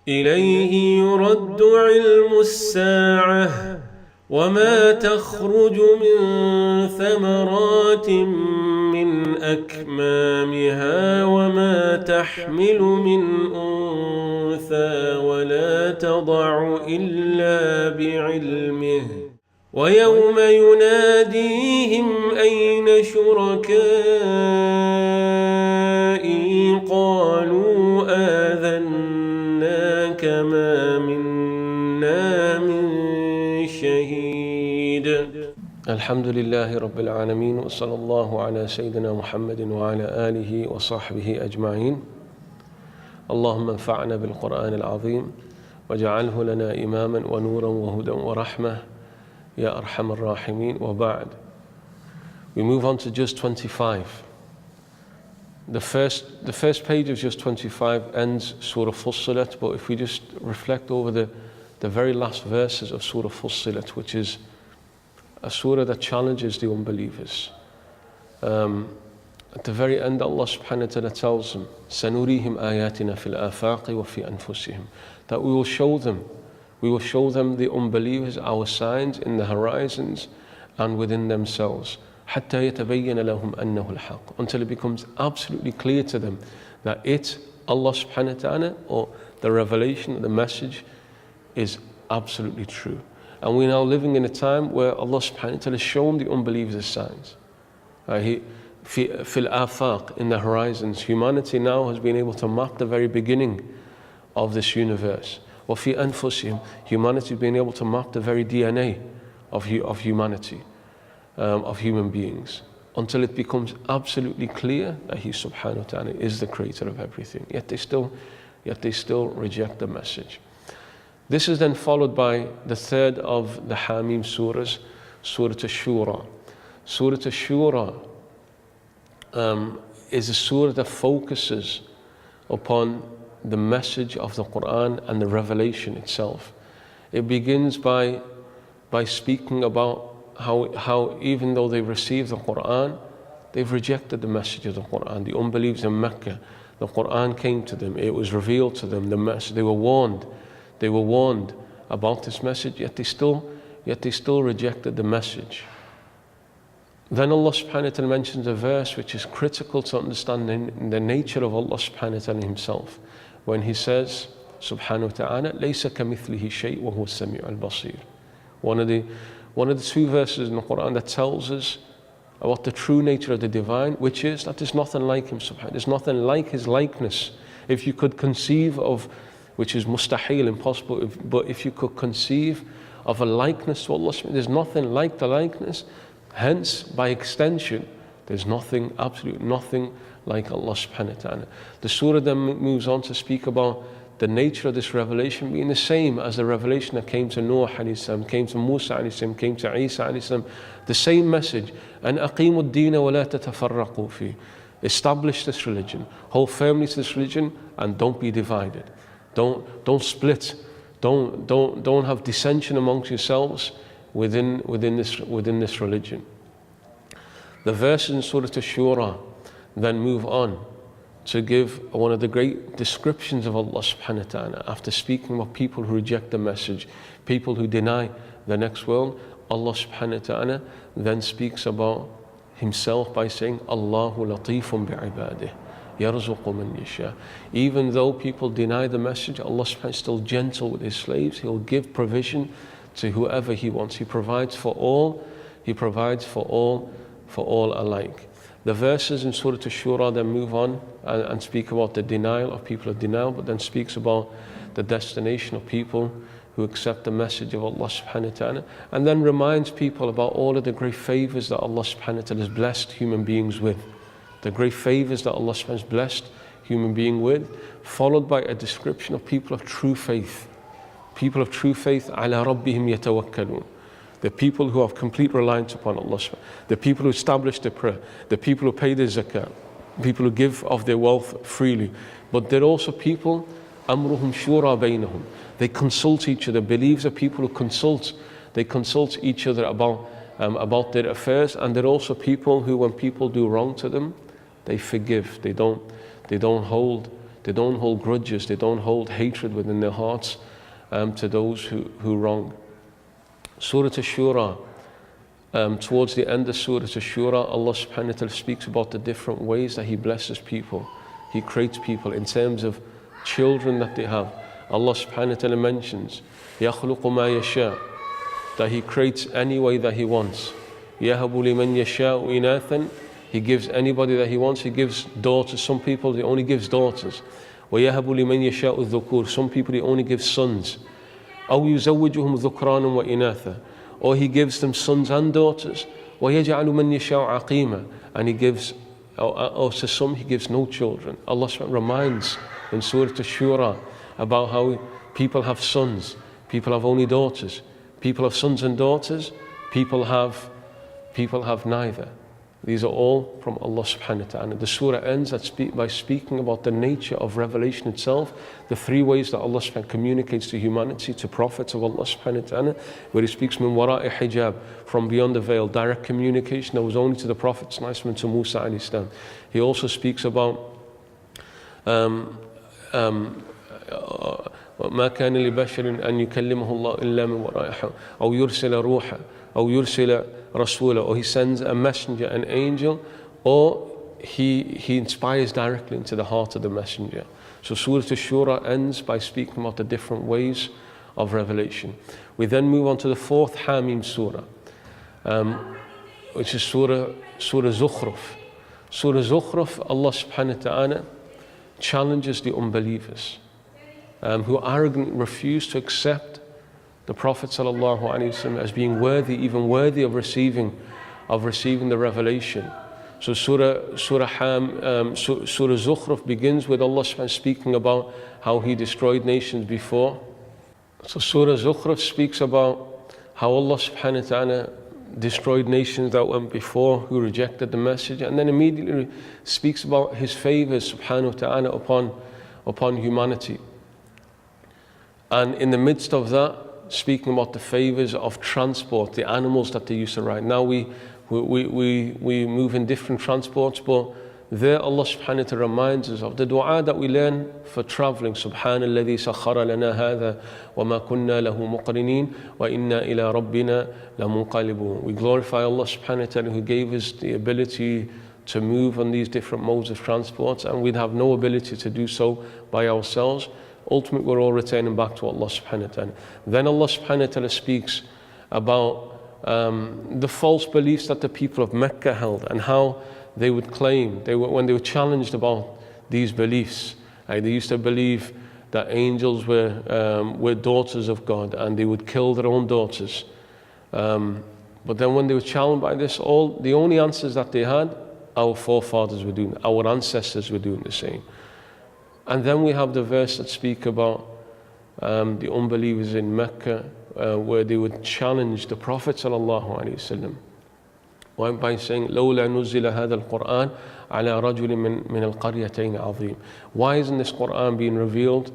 إليه يرد علم الساعة وما تخرج من ثمرات من أكمامها وما تحمل من أنثى ولا تضع إلا بعلمه ويوم يناديهم أين شركائي قالوا آذناك ما منا من شهيد. الحمد لله رب العالمين وصلى الله على سيدنا محمد وعلى آله وصحبه أجمعين. اللهم انفعنا بالقرآن العظيم واجعله لنا إماما ونورا وهدى ورحمة يا أرحم الراحمين. وبعد. We move on to Juz 25. The first page of Juz 25 ends Surah Fussilat, but if we just reflect over the very last verses of Surah Fussilat, which is a surah that challenges the unbelievers. At the very end, Allah subhanahu wa ta'ala tells them, سَنُرِيهِمْ آيَاتِنَا فِي الْآفَاقِ وَفِي أَنفُسِهِمْ, that we will show them the unbelievers our signs in the horizons and within themselves. حَتَّى يَتَبَيَّنَ لَهُمْ أَنَّهُ الْحَقِّ, until it becomes absolutely clear to them that it, Allah subhanahu wa ta'ala, or the revelation, the message, is absolutely true. And we're now living in a time where Allah subhanahu wa ta'ala has shown the unbelievers the signs. فِي الْآفَاقِ, in the horizons. Humanity now has been able to map the very beginning of this universe. وَفِي أَنفُسِهِمْ, humanity has been able to map the very DNA of humanity, of human beings, until it becomes absolutely clear that He subhanahu wa ta'ala is the creator of everything. Yet they still reject the message. This is then followed by the third of the Hamim surahs, Surah Ash-Shura. Surah Ash-Shura is a surah that focuses upon the message of the Qur'an and the revelation itself. It begins by speaking about how even though they received the Qur'an, they've rejected the message of the Qur'an. The unbelievers in Mecca, the Qur'an came to them, it was revealed to them, the message, they were warned about this message, yet they still rejected the message. Then Allah subhanahu wa ta'ala mentions a verse which is critical to understanding the nature of Allah subhanahu wa ta'ala Himself, when He says subhanahu wa ta'ala, لَيْسَ كَمِثْلِهِ شَيْءٍ وَهُوَ السَّمِيعُ الْبَصِيرُ. One of the two verses in the Qur'an that tells us about the true nature of the divine, which is that there's nothing like Him subhanahu. There's nothing like His likeness. If you could conceive of, which is mustahil, impossible, but if you could conceive of a likeness to Allah, there's nothing like the likeness. Hence, by extension, there's nothing, absolutely nothing like Allah subhanahu wa ta'ala. The surah then moves on to speak about the nature of this revelation being the same as the revelation that came to Noah alayhi salam, came to Musa alayhi salam, came to Isa alayhi salam. The same message. And أَقِيمُوا الدِّينَ وَلَا تَتَفَرَّقُوا فِيهِ. Establish this religion. Hold firmly to this religion and don't be divided. Don't split. Don't have dissension amongst yourselves within this religion. The verses in Surah Ash-Shura then move on to give one of the great descriptions of Allah subhanahu wa ta'ala. After speaking about people who reject the message, people who deny the next world, Allah subhanahu wa ta'ala then speaks about Himself by saying, Allahu latifun bi'ibadih, yarzuqu man yasha. Even though people deny the message, Allah subhanahu wa ta'ala is still gentle with His slaves. He'll give provision to whoever He wants. He provides for all. He provides for all alike. The verses in Surah Ash-Shura then move on and speak about the denial of people of denial, but then speaks about the destination of people who accept the message of Allah subhanahu wa ta'ala, and then reminds people about all of the great favors that Allah subhanahu wa ta'ala has blessed human beings with. The great favors that Allah subhanahu wa ta'ala has blessed human being with, followed by a description of people of true faith. People of true faith, ala rabbihim yatawakkalun. The people who have complete reliance upon Allah, the people who establish the prayer, the people who pay their zakah, people who give of their wealth freely. But they're also people, amruhum shura baynahum. They consult each other. Beliefs are people who consult. They consult each other about their affairs, and they're also people who, when people do wrong to them, they forgive. They don't hold They don't hold grudges. They don't hold hatred within their hearts to those who wrong. Surah Ash-Shura, towards the end of Surah Ash-Shura, Allah subhanahu wa ta'ala speaks about the different ways that He blesses people. He creates people in terms of children that they have. Allah subhanahu wa ta'ala mentions, يَخْلُقُ مَا يَشَاءُ, that He creates any way that He wants. يَهَبُ لِمَنْ يَشَاءُ إِنَاثًا, He gives anybody that He wants. He gives daughters. Some people He only gives daughters. وَيَهَبُ لِمَنْ يَشَاءُ الذُّكُورِ, some people He only gives sons. أَوْ يُزَوِّجُهُمْ ذُكْرَانًا وَإِنَاثًا, or He gives them sons and daughters. وَيَجْعَلُ مَنْ يَشَاءُ عَقِيمًا, and He gives, or to some He gives no children. Allah reminds in Surah Ash-Shura about how people have sons, people have only daughters, people have sons and daughters, people have neither. These are all from Allah subhanahu wa ta'ala. The surah ends by speaking about the nature of revelation itself, the three ways that Allah subhanahu wa ta'ala communicates to humanity, to prophets of Allah subhanahu wa ta'ala, where He speaks min wara'i hijab, from beyond the veil, direct communication that was only to the prophets, and to Musa alayhi salam. He also speaks about ما كان لبشر أن يكلمه الله إلا من وراء حجاب أو يرسل روحا أو يرسل رسولا, or He sends a messenger, an angel, or He inspires directly into the heart of the messenger. So Surah Ash-Shura ends by speaking about the different ways of revelation. We then move on to the fourth Hamim Surah, which is Surah Zukhruf. Surah Zukhruf, Allah subhanahu wa ta'ala challenges the unbelievers who arrogantly refuse to accept the Prophet sallallahu alaihi wasallam as being worthy, even worthy of receiving the revelation. So Surah Zukhruf begins with Allah subhanahu speaking about how He destroyed nations before. So Surah Zukhruf speaks about how Allah subhanahu wa ta'ala destroyed nations that went before who rejected the message, and then immediately speaks about His favors subhanahu wa ta'ala upon humanity. And in the midst of that, speaking about the favors of transport, the animals that they used to ride. Now we move in different transports, but there Allah subhanahu wa ta'ala reminds us of the dua that we learn for traveling. Subhanalladhi sakhara lana hadha wa ma kunna lahu muqrinin wa inna ila rabbina lamunqalibun. We glorify Allah subhanahu wa ta'ala who gave us the ability to move on these different modes of transport, and we'd have no ability to do so by ourselves. Ultimately, we're all returning back to Allah subhanahu wa ta'ala. Then Allah subhanahu wa ta'ala speaks about the false beliefs that the people of Mecca held, and how they would claim, when they were challenged about these beliefs, they used to believe that angels were daughters of God, and they would kill their own daughters. But then when they were challenged by this, the only answers that they had, our forefathers were doing, our ancestors were doing the same. And then we have the verse that speak about the unbelievers in Mecca, where they would challenge the Prophet sallallahu alaihi wasallam by saying, لولا نزل هذا القرآن على رجل من القريتين عظيم. Why isn't this Quran being revealed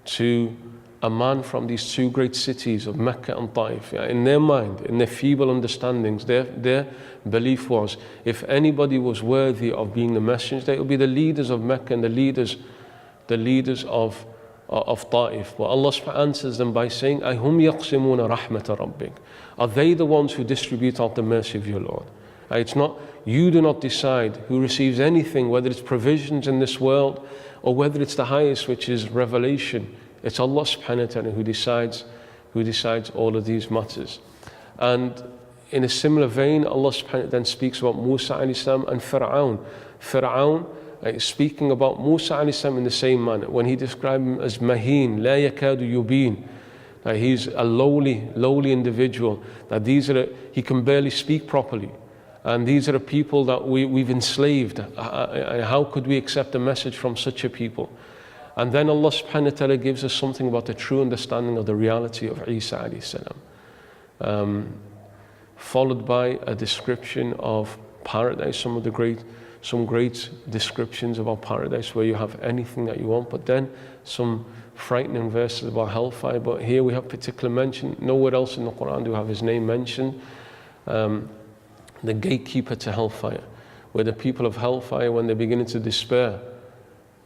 to a man from these two great cities of Mecca and Taif? In their mind, in their feeble understandings, their belief was, if anybody was worthy of being the messenger, it would be the leaders of Mecca and the leaders of Taif. But Allah answers them by saying, أَهُمْ يَقْسِمُونَ رَحْمَةَ رَبِّكَ, are they the ones who distribute out the mercy of your Lord? It's not, you do not decide who receives anything, whether it's provisions in this world or whether it's the highest, which is revelation. It's Allah subhanahu wa ta'ala who decides all of these matters. And in a similar vein, Allah subhanahu wa ta'ala then speaks about Musa alayhi salam and Fir'aun, speaking about Musa alayhi salam in the same manner, when He described him as Maheen, La yakadu yubin, that he's a lowly individual, that he can barely speak properly. And these are the people that we've enslaved. How could we accept a message from such a people? And then Allah subhanahu wa ta'ala gives us something about the true understanding of the reality of Isa alayhi salam, followed by a description of paradise, some great descriptions about paradise where you have anything that you want, but then some frightening verses about hellfire. But here we have particular mention. Nowhere else in the Qur'an do we have His name mentioned. The gatekeeper to hellfire, where the people of hellfire, when they're beginning to despair,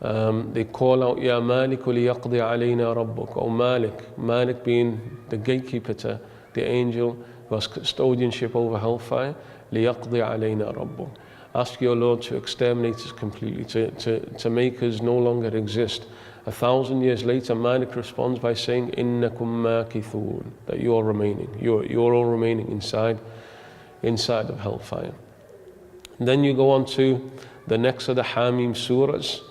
They call out, Ya Malik liyaqdi alayna rabbuk, O Malik, Malik being the gatekeeper to the angel who has custodianship over hellfire, liyaqdi alayna rabbuk. Ask your Lord to exterminate us completely, to make us no longer exist. 1,000 years later, Malik responds by saying, Innakum makithun, that you are remaining. You're all remaining inside of hellfire. And then you go on to the next of the Hamim surahs,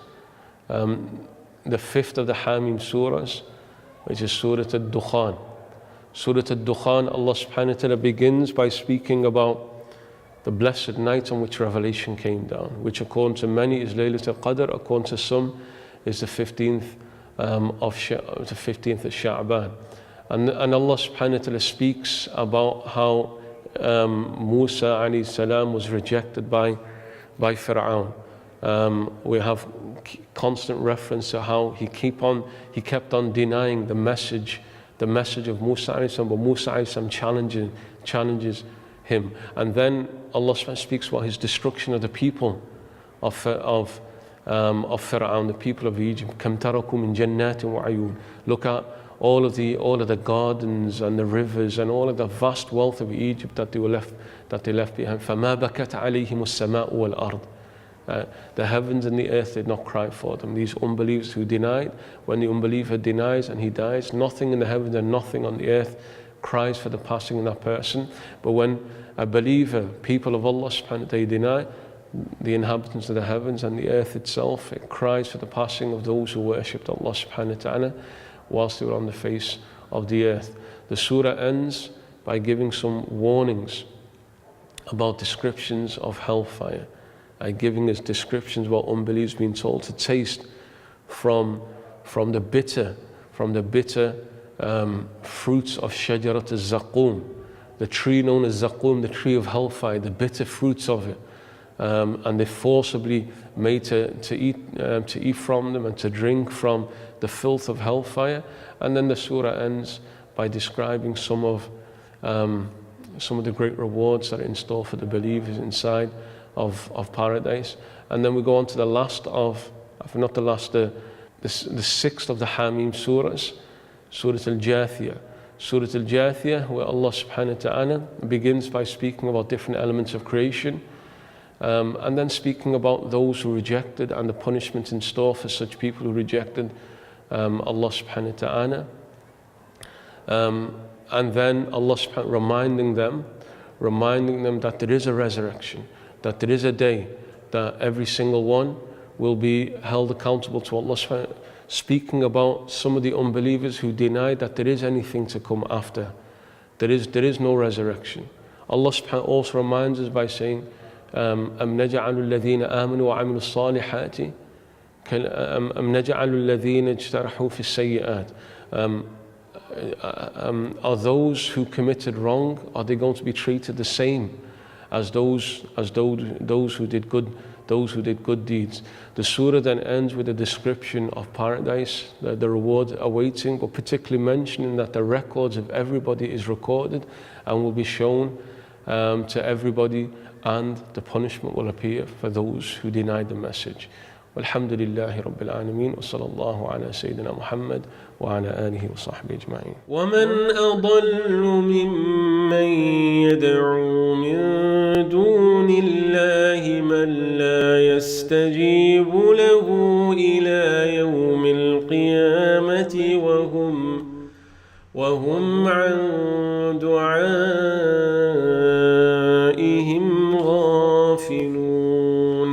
the fifth of the Hamim surahs, which is Surah Al-Dukhan. Surah Al-Dukhan, Allah subhanahu wa ta'ala begins by speaking about the blessed night on which revelation came down, which according to many is Laylatul Qadr, according to some is the 15th of Sha'ban. And Allah subhanahu wa ta'ala speaks about how Musa alayhi salam was rejected by Fir'aun. We have constant reference to how he kept on denying the message of Musa alayhi salam, but Musa alayhi salam challenges him. And then Allah subhanahu wa ta'ala speaks about his destruction of the people of Fir'aun, the people of Egypt. Kam taraku min jannatin wa ayun. Look at all of the gardens and the rivers and all of the vast wealth of Egypt that they left behind. فَمَا بَكَتْ عَلَيْهِمُ السَّمَاءُ وَالْأَرْض. The heavens and the earth did not cry for them. These unbelievers who denied, when the unbeliever denies and he dies, nothing in the heavens and nothing on the earth cries for the passing of that person. But when a believer, people of Allah subhanahu wa ta'ala, they deny, the inhabitants of the heavens and the earth itself, it cries for the passing of those who worshipped Allah subhanahu wa ta'ala whilst they were on the face of the earth. The surah ends by giving some warnings about descriptions of hellfire, giving us descriptions about unbelievers being told to taste from the bitter fruits of Shajarat al-Zaqum, the tree known as Zaqum, the tree of hellfire, the bitter fruits of it. And they're forcibly made to eat from them and to drink from the filth of hellfire. And then the surah ends by describing some of the great rewards that are in store for the believers inside of paradise. And then we go on to the sixth of the Hamim surahs, Surah Al-Jathiyah. Surah Al-Jathiyah, where Allah subhanahu wa ta'ala begins by speaking about different elements of creation, and then speaking about those who rejected and the punishment in store for such people who rejected Allah subhanahu wa ta'ala. And then Allah subhanahu reminding them that there is a resurrection, that there is a day that every single one will be held accountable to Allah subhanahu wa ta'ala, speaking about some of the unbelievers who denied that there is anything to come after. There is no resurrection. Allah subhanahu also reminds us by saying, أَمْ نَجْعَلُ الَّذِينَ آمَنُوا وَعَمِلُوا الصَّالِحَاتِ أَمْ نَجْعَلُ الَّذِينَ اجْتَرَحُوا فِي السَّيِّئَاتِ. Are those who committed wrong, are they going to be treated the same as those who did good deeds? The surah then ends with a description of paradise, the reward awaiting, but particularly mentioning that the records of everybody is recorded and will be shown to everybody, and the punishment will appear for those who denied the message. Walhamdulillahi Rabbil Alameen, wa sallallahu ala Sayyidina Muhammad wa ala alihi wa sahbihi ajma'in. وَمَنْ أَضَلُّ مِمَّنْ يَدْعُو مِنْ دُونِ اللَّهِ مَنْ لَا يَسْتَجِيبُ لَهُ إِلَى يَوْمِ الْقِيَامَةِ وَهُمْ عَنْ دُعَائِهِمْ غَافِلُونَ.